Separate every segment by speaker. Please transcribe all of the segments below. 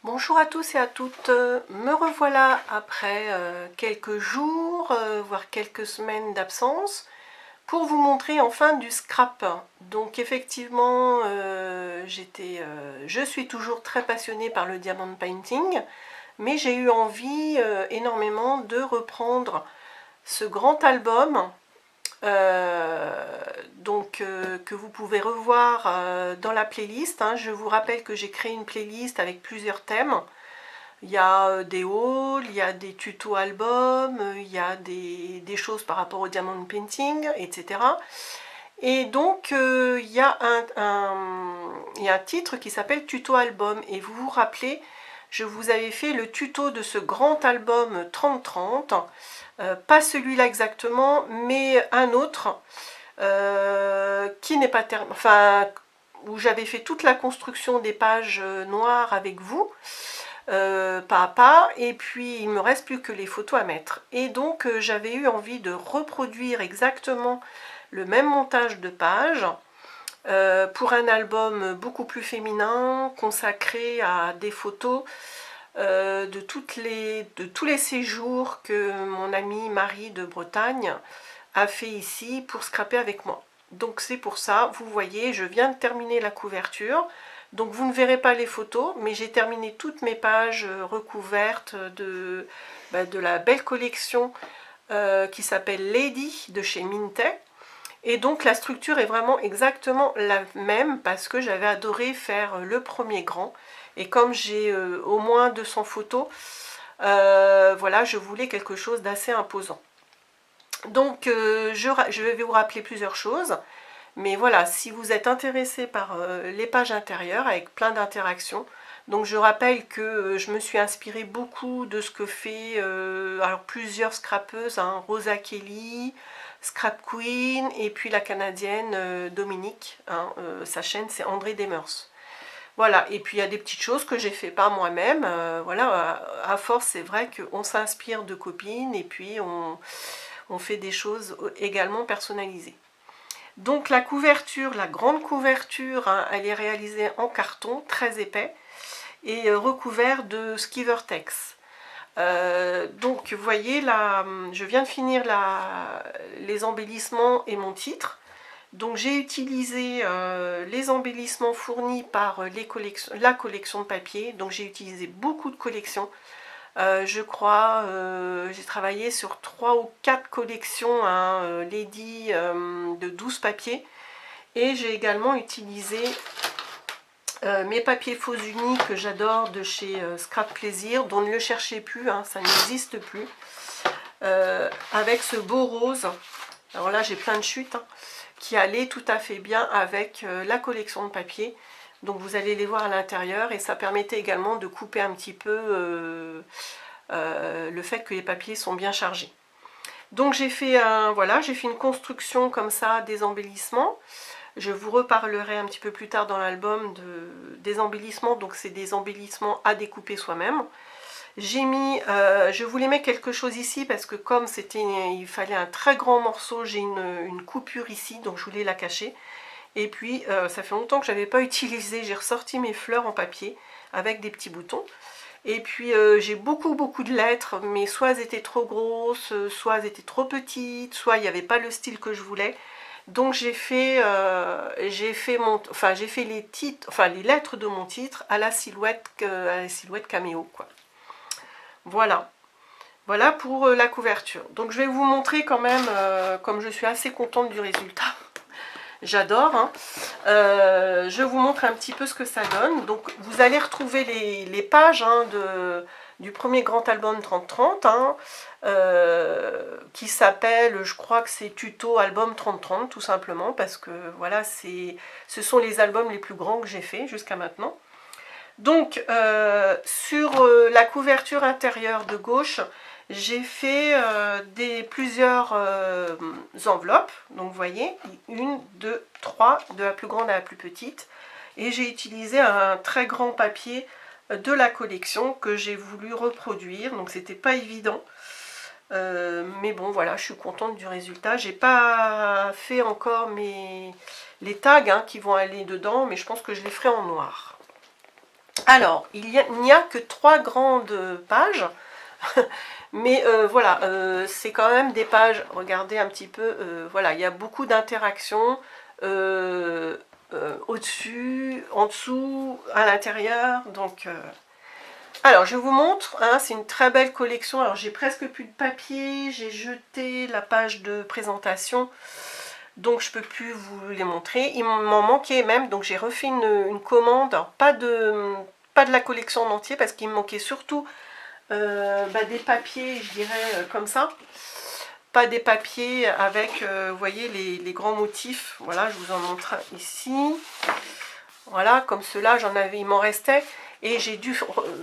Speaker 1: Bonjour à tous et à toutes, me revoilà après quelques jours, voire quelques semaines d'absence, pour vous montrer enfin du scrap. Donc effectivement, je suis toujours très passionnée par le diamond painting, mais j'ai eu envie énormément de reprendre ce grand album, que vous pouvez revoir dans la playlist. Je vous rappelle que j'ai créé une playlist avec plusieurs thèmes. Il y a des hauls, il y a des tutos albums, il y a des choses par rapport au diamond painting, etc. Et donc il y a un titre qui s'appelle tuto album. Et vous vous rappelez, je vous avais fait le tuto de ce grand album 30-30, pas celui-là exactement, mais un autre qui n'est pas terminé, enfin où j'avais fait toute la construction des pages noires avec vous, pas à pas, et puis il me reste plus que les photos à mettre. Et donc j'avais eu envie de reproduire exactement le même montage de pages pour un album beaucoup plus féminin, consacré à des photos de tous les séjours que mon amie Marie de Bretagne a fait ici pour scraper avec moi. Donc c'est pour ça, vous voyez, je viens de terminer la couverture. Donc vous ne verrez pas les photos, mais j'ai terminé toutes mes pages recouvertes de la belle collection qui s'appelle Lady de chez Mintet. Et donc la structure est vraiment exactement la même parce que j'avais adoré faire le premier grand. Et comme j'ai au moins 200 photos, voilà, je voulais quelque chose d'assez imposant. Donc je vais vous rappeler plusieurs choses. Mais voilà, si vous êtes intéressé par les pages intérieures avec plein d'interactions, donc je rappelle que je me suis inspirée beaucoup de ce que fait alors plusieurs scrapeuses, Rosa Kelly, Scrap Queen, et puis la canadienne Dominique, sa chaîne c'est André Demers. Voilà, et puis il y a des petites choses que j'ai fait par moi-même, voilà, à force c'est vrai qu'on s'inspire de copines et puis on fait des choses également personnalisées. Donc la couverture, la grande couverture, elle est réalisée en carton très épais et recouvert de Skivertex. Donc vous voyez là, je viens de finir les embellissements et mon titre. Donc j'ai utilisé les embellissements fournis par la collection de papier. Donc j'ai utilisé beaucoup de collections. Je crois, j'ai travaillé sur 3 ou 4 collections Lady de 12 papiers. Et j'ai également utilisé mes papiers faux unis que j'adore de chez Scrap Plaisir, dont ne le cherchez plus, ça n'existe plus. Avec ce beau rose, alors là j'ai plein de chutes, qui allait tout à fait bien avec la collection de papier. Donc vous allez les voir à l'intérieur et ça permettait également de couper un petit peu le fait que les papiers sont bien chargés. Donc j'ai fait voilà, j'ai fait une construction comme ça des embellissements. Je vous reparlerai un petit peu plus tard dans l'album des embellissements. Donc c'est des embellissements à découper soi-même. J'ai mis, je voulais mettre quelque chose ici parce que comme il fallait un très grand morceau, j'ai une coupure ici, donc je voulais la cacher. Et puis ça fait longtemps que je n'avais pas utilisé, j'ai ressorti mes fleurs en papier avec des petits boutons. Et puis j'ai beaucoup de lettres, mais soit elles étaient trop grosses, soit elles étaient trop petites, soit il n'y avait pas le style que je voulais. Donc j'ai fait les titres, enfin les lettres de mon titre à la silhouette caméo, quoi. Voilà. Voilà pour la couverture. Donc je vais vous montrer quand même, comme je suis assez contente du résultat. J'adore. Je vous montre un petit peu ce que ça donne. Donc vous allez retrouver les pages du premier grand album 30-30, qui s'appelle, je crois que c'est tuto album 30-30 tout simplement, parce que voilà, ce sont les albums les plus grands que j'ai fait jusqu'à maintenant. Donc sur la couverture intérieure de gauche, j'ai fait plusieurs enveloppes. Donc vous voyez, 1, 2, 3, de la plus grande à la plus petite. Et j'ai utilisé un très grand papier de la collection que j'ai voulu reproduire. Donc c'était pas évident. Mais bon voilà, je suis contente du résultat. J'ai pas fait encore les tags qui vont aller dedans, mais je pense que je les ferai en noir. Alors, il n'y a que 3 grandes pages, mais voilà, c'est quand même des pages, regardez un petit peu, voilà, il y a beaucoup d'interactions au-dessus, en dessous, à l'intérieur, donc... Alors, je vous montre, hein, c'est une très belle collection. Alors, j'ai presque plus de papier, j'ai jeté la page de présentation, donc je peux plus vous les montrer. Il m'en manquait même, donc j'ai refait une commande. Alors, pas de la collection en entier, parce qu'il me manquait surtout des papiers, je dirais, comme ça. Pas des papiers avec, vous voyez, les grands motifs. Voilà, je vous en montre un ici. Voilà, comme ceux-là, j'en avais, il m'en restait. Et j'ai dû...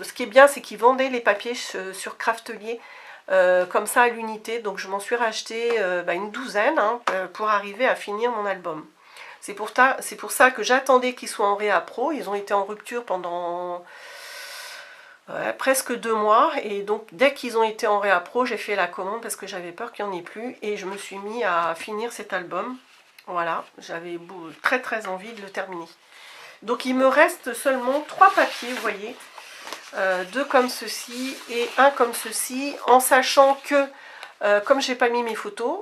Speaker 1: Ce qui est bien, c'est qu'ils vendaient les papiers sur Craftelier, comme ça à l'unité. Donc je m'en suis racheté une douzaine, hein, pour arriver à finir mon album. C'est pour ça que j'attendais qu'ils soient en réa pro. Ils ont été en rupture pendant presque 2 mois. Et donc dès qu'ils ont été en réa pro, j'ai fait la commande parce que j'avais peur qu'il n'y en ait plus. Et je me suis mis à finir cet album. Voilà, j'avais très très envie de le terminer. Donc il me reste seulement 3 papiers, vous voyez, 2 comme ceci et 1 comme ceci, en sachant que, comme j'ai pas mis mes photos,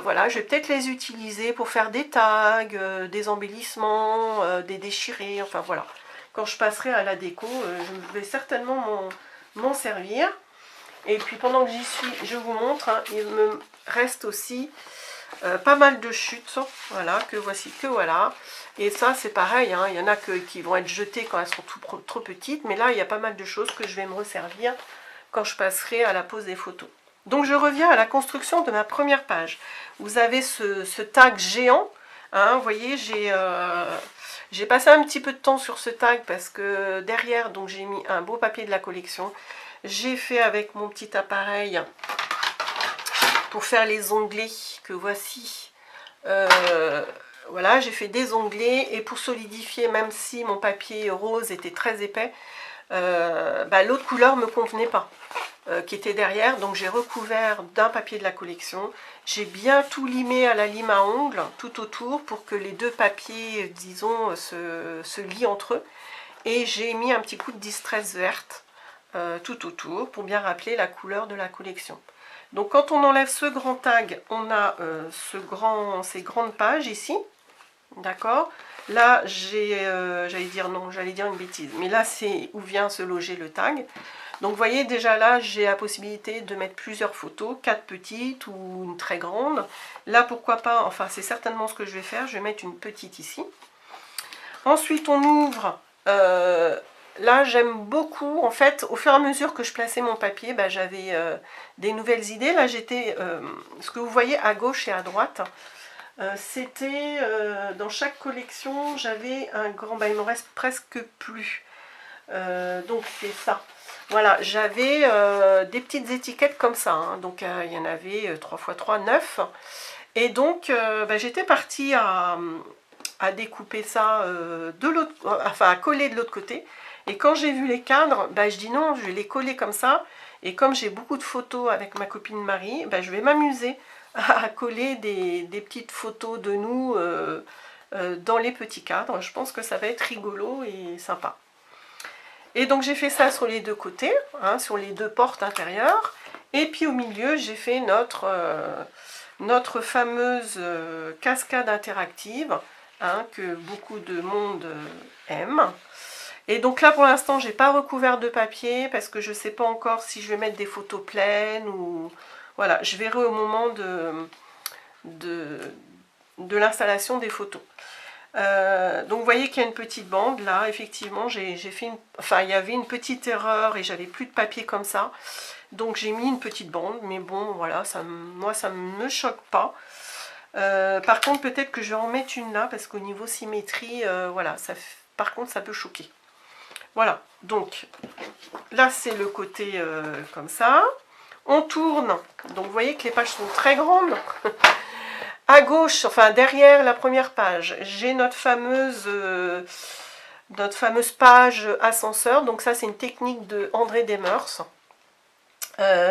Speaker 1: voilà, je vais peut-être les utiliser pour faire des tags, des embellissements, des déchirés, enfin voilà. Quand je passerai à la déco, je vais certainement m'en servir. Et puis pendant que j'y suis, je vous montre, hein, il me reste aussi pas mal de chutes, voilà, que voici, que voilà. Et ça c'est pareil, hein, il y en a qui vont être jetées quand elles sont trop petites, mais là il y a pas mal de choses que je vais me resservir quand je passerai à la pose des photos. Donc je reviens à la construction de ma première page. Vous avez ce tag géant, hein, vous voyez, j'ai passé un petit peu de temps sur ce tag parce que derrière, donc j'ai mis un beau papier de la collection. J'ai fait avec mon petit appareil pour faire les onglets que voici. Voilà, j'ai fait des onglets et pour solidifier, même si mon papier rose était très épais, l'autre couleur ne me convenait pas, qui était derrière. Donc j'ai recouvert d'un papier de la collection. J'ai bien tout limé à la lime à ongles tout autour pour que les 2 papiers, disons, se lient entre eux. Et j'ai mis un petit coup de distress verte tout autour pour bien rappeler la couleur de la collection. Donc quand on enlève ce grand tag, on a ces grandes pages ici, d'accord. Là j'allais dire une bêtise, mais là c'est où vient se loger le tag. Donc vous voyez déjà là j'ai la possibilité de mettre plusieurs photos, 4 petites ou une très grande. Là pourquoi pas, enfin c'est certainement ce que je vais faire, je vais mettre une petite ici. Ensuite on ouvre... là j'aime beaucoup, en fait, au fur et à mesure que je plaçais mon papier, j'avais des nouvelles idées. Là j'étais, ce que vous voyez à gauche et à droite, c'était dans chaque collection, j'avais un grand, il m'en reste presque plus. Donc c'est ça. Voilà, j'avais des petites étiquettes comme ça, hein. Donc il y en avait 3 x 3, 9. Et donc j'étais partie à découper ça de l'autre, enfin à coller de l'autre côté. Et quand j'ai vu les cadres, je dis non, je vais les coller comme ça. Et comme j'ai beaucoup de photos avec ma copine Marie, je vais m'amuser à coller des petites photos de nous dans les petits cadres. Je pense que ça va être rigolo et sympa. Et donc j'ai fait ça sur les 2 côtés, hein, sur les 2 portes intérieures. Et puis au milieu, j'ai fait notre fameuse cascade interactive, hein, que beaucoup de monde aime. Et donc là pour l'instant j'ai pas recouvert de papier parce que je sais pas encore si je vais mettre des photos pleines ou... Voilà, je verrai au moment de l'installation des photos. Donc vous voyez qu'il y a une petite bande là, effectivement j'ai fait il y avait une petite erreur et j'avais plus de papier comme ça. Donc j'ai mis une petite bande, mais bon voilà, moi ça me choque pas. Par contre peut-être que je vais en mettre une là parce qu'au niveau symétrie, voilà, par contre ça peut choquer. Voilà, donc là c'est le côté comme ça. On tourne, donc vous voyez que les pages sont très grandes. À gauche, enfin derrière la première page, j'ai notre fameuse page ascenseur. Donc ça c'est une technique de André Demers.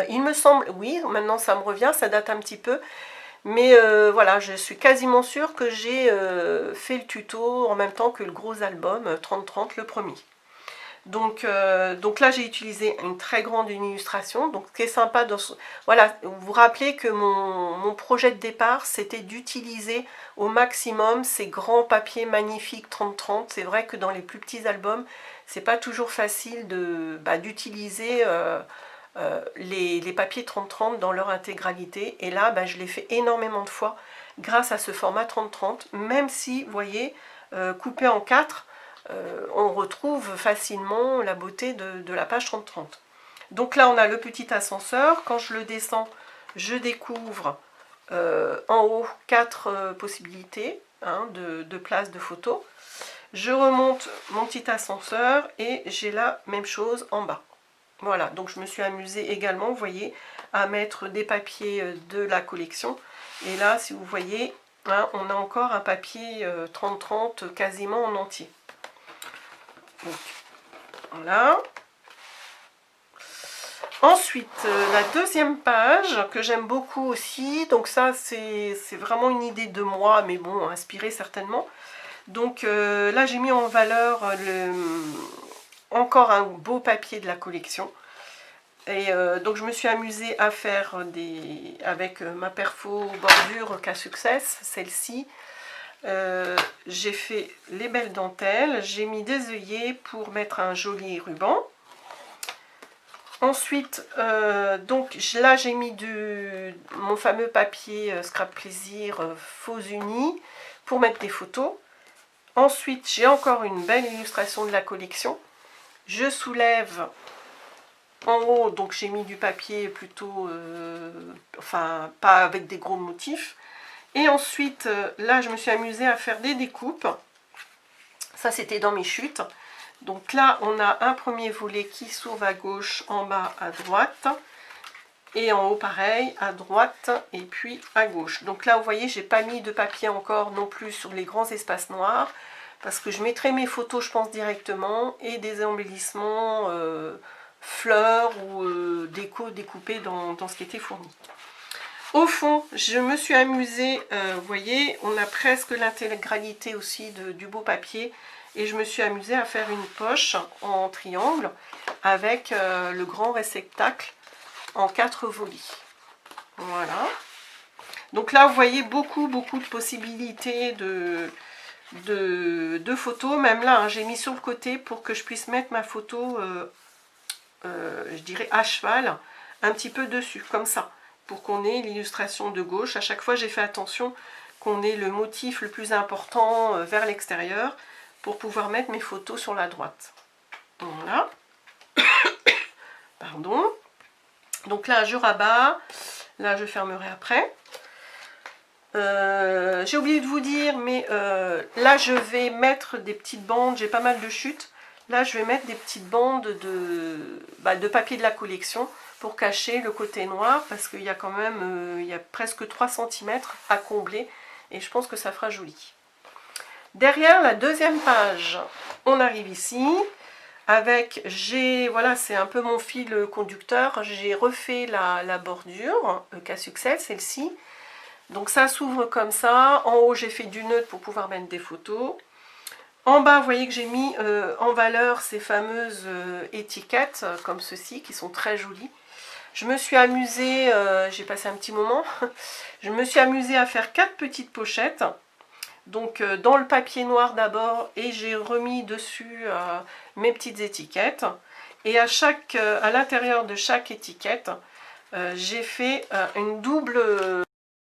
Speaker 1: Il me semble, oui, maintenant ça me revient, ça date un petit peu. Mais voilà, je suis quasiment sûre que j'ai fait le tuto en même temps que le gros album 30-30, le premier. Donc là j'ai utilisé une très grande illustration. Donc ce qui est sympa, voilà, vous vous rappelez que mon projet de départ c'était d'utiliser au maximum ces grands papiers magnifiques 30-30. C'est vrai que dans les plus petits albums c'est pas toujours facile d'utiliser les papiers 30-30 dans leur intégralité. Et là je l'ai fait énormément de fois grâce à ce format 30-30, même si vous voyez coupé en 4, on retrouve facilement la beauté de la page 30-30. Donc là on a le petit ascenseur. Quand je le descends, je découvre en haut 4 possibilités de place de photo. Je remonte mon petit ascenseur et j'ai la même chose en bas. Voilà, donc je me suis amusée également, vous voyez, à mettre des papiers de la collection. Et là, si vous voyez, on a encore un papier 30-30 quasiment en entier. Donc, voilà. Ensuite, la deuxième page que j'aime beaucoup aussi, donc ça c'est vraiment une idée de moi, mais bon, inspirée certainement. Donc là j'ai mis en valeur encore un beau papier de la collection. Et donc je me suis amusée à faire avec ma perfo bordure K-Success, celle-ci. J'ai fait les belles dentelles, j'ai mis des œillets pour mettre un joli ruban. Ensuite, donc là j'ai mis mon fameux papier Scrap Plaisir faux uni pour mettre des photos. Ensuite, j'ai encore une belle illustration de la collection. Je soulève en haut, donc j'ai mis du papier plutôt, enfin pas avec des gros motifs. Et ensuite, là je me suis amusée à faire des découpes. Ça c'était dans mes chutes. Donc là, on a un premier volet qui s'ouvre à gauche, en bas à droite. Et en haut, pareil, à droite et puis à gauche. Donc là, vous voyez, j'ai pas mis de papier encore non plus sur les grands espaces noirs. Parce que je mettrai mes photos, je pense, directement. Et des embellissements, fleurs ou déco découpées dans ce qui était fourni. Au fond, je me suis amusée, vous voyez, on a presque l'intégralité aussi du beau papier. Et je me suis amusée à faire une poche en triangle avec le grand réceptacle en 4 volets. Voilà. Donc là, vous voyez beaucoup de possibilités de photos. Même là, j'ai mis sur le côté pour que je puisse mettre ma photo, je dirais à cheval, un petit peu dessus, comme ça. Pour qu'on ait l'illustration de gauche. À chaque fois, j'ai fait attention qu'on ait le motif le plus important vers l'extérieur, pour pouvoir mettre mes photos sur la droite. Voilà. Pardon. Donc là, je rabats. Là, je fermerai après. J'ai oublié de vous dire, mais là, je vais mettre des petites bandes. J'ai pas mal de chutes. Là, je vais mettre des petites bandes de papier de la collection pour cacher le côté noir, parce qu'il y a quand même il y a presque 3 cm à combler. Et je pense que ça fera joli. Derrière la deuxième page, on arrive ici avec, voilà, c'est un peu mon fil conducteur, j'ai refait la bordure K-Success, celle-ci. Donc ça s'ouvre comme ça. En haut, j'ai fait du neutre pour pouvoir mettre des photos. En bas, vous voyez que j'ai mis en valeur ces fameuses étiquettes comme ceci, qui sont très jolies. Je me suis amusée, j'ai passé un petit moment, je me suis amusée à faire 4 petites pochettes. Donc dans le papier noir d'abord, et j'ai remis dessus mes petites étiquettes. Et à l'intérieur de chaque étiquette, j'ai fait une double